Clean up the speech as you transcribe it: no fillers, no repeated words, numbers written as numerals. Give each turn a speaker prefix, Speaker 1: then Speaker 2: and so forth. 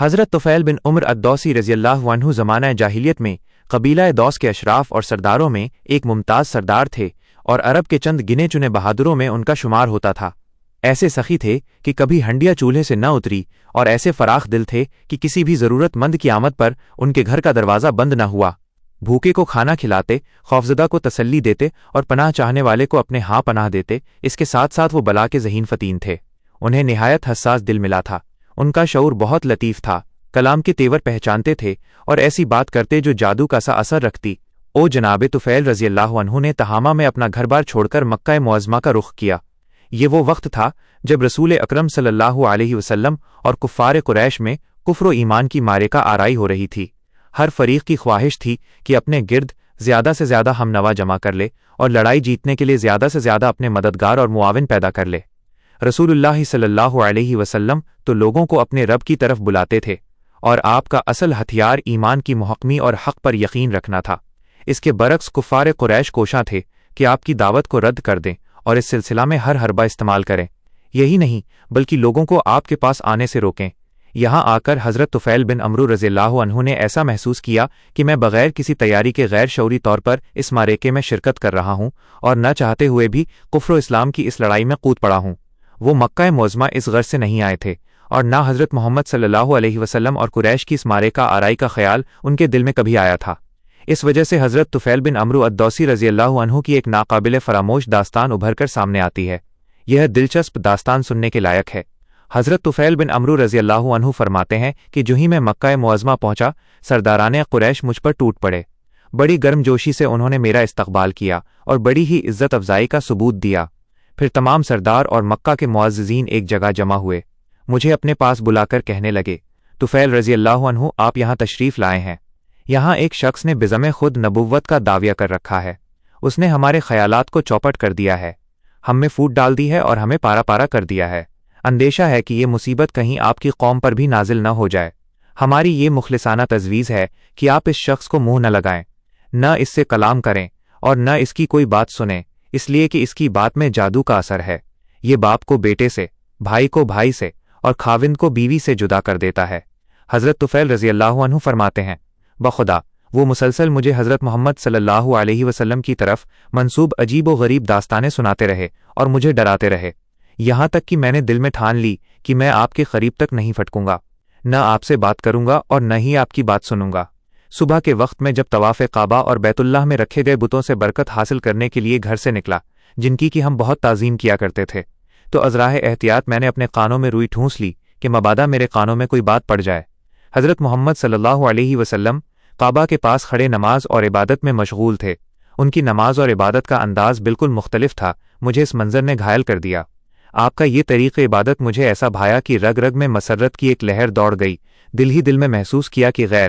Speaker 1: حضرت طفیل بن عمر الدوسی رضی اللہ عنہ زمانہ جاہلیت میں قبیلہ دوس کے اشراف اور سرداروں میں ایک ممتاز سردار تھے اور عرب کے چند گنے چنے بہادروں میں ان کا شمار ہوتا تھا۔ ایسے سخی تھے کہ کبھی ہنڈیا چولہے سے نہ اتری اور ایسے فراخ دل تھے کہ کسی بھی ضرورت مند کی آمد پر ان کے گھر کا دروازہ بند نہ ہوا۔ بھوکے کو کھانا کھلاتے، خوفزدہ کو تسلی دیتے اور پناہ چاہنے والے کو اپنے ہاں پناہ دیتے۔ اس کے ساتھ ساتھ وہ بلا کے ذہین فتین تھے۔ انہیں نہایت حساس دل ملا تھا۔ ان کا شعور بہت لطیف تھا، کلام کے تیور پہچانتے تھے اور ایسی بات کرتے جو جادو کا سا اثر رکھتی۔ جناب طفیل رضی اللہ عنہ نے تہامہ میں اپنا گھر بار چھوڑ کر مکہ معظمہ کا رخ کیا۔ یہ وہ وقت تھا جب رسول اکرم صلی اللہ علیہ وسلم اور کفار قریش میں کفر و ایمان کی معرکہ آرائی ہو رہی تھی۔ ہر فریق کی خواہش تھی کہ اپنے گرد زیادہ سے زیادہ ہم نوا جمع کر لے اور لڑائی جیتنے کے لیے زیادہ سے زیادہ اپنے مددگار اور معاون پیدا کر لے۔ رسول اللہ صلی اللہ علیہ وسلم تو لوگوں کو اپنے رب کی طرف بلاتے تھے اور آپ کا اصل ہتھیار ایمان کی محکمی اور حق پر یقین رکھنا تھا۔ اس کے برعکس کفار قریش کوشاں تھے کہ آپ کی دعوت کو رد کر دیں اور اس سلسلہ میں ہر حربہ استعمال کریں۔ یہی نہیں بلکہ لوگوں کو آپ کے پاس آنے سے روکیں۔ یہاں آ کر حضرت طفیل بن عمرو رضی اللہ عنہ نے ایسا محسوس کیا کہ میں بغیر کسی تیاری کے غیر شعوری طور پر اس معرکے میں شرکت کر رہا ہوں اور نہ چاہتے ہوئے بھی کفر و اسلام کی اس لڑائی میں کود پڑا ہوں۔ وہ مکہ معظمہ اس غرض سے نہیں آئے تھے اور نہ حضرت محمد صلی اللہ علیہ وسلم اور قریش کی اس معرکہ آرائی کا خیال ان کے دل میں کبھی آیا تھا۔ اس وجہ سے حضرت طفیل بن عمرو الدوسی رضی اللہ عنہ کی ایک ناقابل فراموش داستان ابھر کر سامنے آتی ہے۔ یہ دلچسپ داستان سننے کے لائق ہے۔ حضرت طفیل بن عمرو رضی اللہ عنہ فرماتے ہیں کہ جو ہی میں مکہ معظمہ پہنچا، سرداران قریش مجھ پر ٹوٹ پڑے۔ بڑی گرم جوشی سے انہوں نے میرا استقبال کیا اور بڑی ہی عزت افزائی کا ثبوت دیا۔ پھر تمام سردار اور مکہ کے معززین ایک جگہ جمع ہوئے، مجھے اپنے پاس بلا کر کہنے لگے، طفیل رضی اللہ عنہ آپ یہاں تشریف لائے ہیں۔ یہاں ایک شخص نے بزم خود نبوت کا دعویٰ کر رکھا ہے۔ اس نے ہمارے خیالات کو چوپٹ کر دیا ہے، ہم میں پھوٹ ڈال دی ہے اور ہمیں پارا پارا کر دیا ہے۔ اندیشہ ہے کہ یہ مصیبت کہیں آپ کی قوم پر بھی نازل نہ ہو جائے۔ ہماری یہ مخلصانہ تجویز ہے کہ آپ اس شخص کو منہ نہ لگائیں، نہ اس سے کلام کریں اور نہ اس کی کوئی بات سنیں، اس لیے کہ اس کی بات میں جادو کا اثر ہے۔ یہ باپ کو بیٹے سے، بھائی کو بھائی سے اور خاوند کو بیوی سے جدا کر دیتا ہے۔ حضرت طفیل رضی اللہ عنہ فرماتے ہیں، بخدا وہ مسلسل مجھے حضرت محمد صلی اللہ علیہ وسلم کی طرف منسوب عجیب و غریب داستانیں سناتے رہے اور مجھے ڈراتے رہے، یہاں تک کہ میں نے دل میں ٹھان لی کہ میں آپ کے قریب تک نہیں پھٹکوں گا، نہ آپ سے بات کروں گا اور نہ ہی آپ کی بات سنوں گا۔ صبح کے وقت میں جب طواف کعبہ اور بیت اللہ میں رکھے گئے بتوں سے برکت حاصل کرنے کے لیے گھر سے نکلا، جن کی ہم بہت تعظیم کیا کرتے تھے، تو ازراہ احتیاط میں نے اپنے کانوں میں روئی ٹھونس لی کہ مبادا میرے کانوں میں کوئی بات پڑ جائے۔ حضرت محمد صلی اللہ علیہ وسلم کعبہ کے پاس کھڑے نماز اور عبادت میں مشغول تھے۔ ان کی نماز اور عبادت کا انداز بالکل مختلف تھا۔ مجھے اس منظر نے گھائل کر دیا۔ آپ کا یہ طریق عبادت مجھے ایسا بھایا کہ رگ رگ میں مسرت کی ایک لہر دوڑ گئی۔ دل ہی دل میں محسوس کیا کہ غیر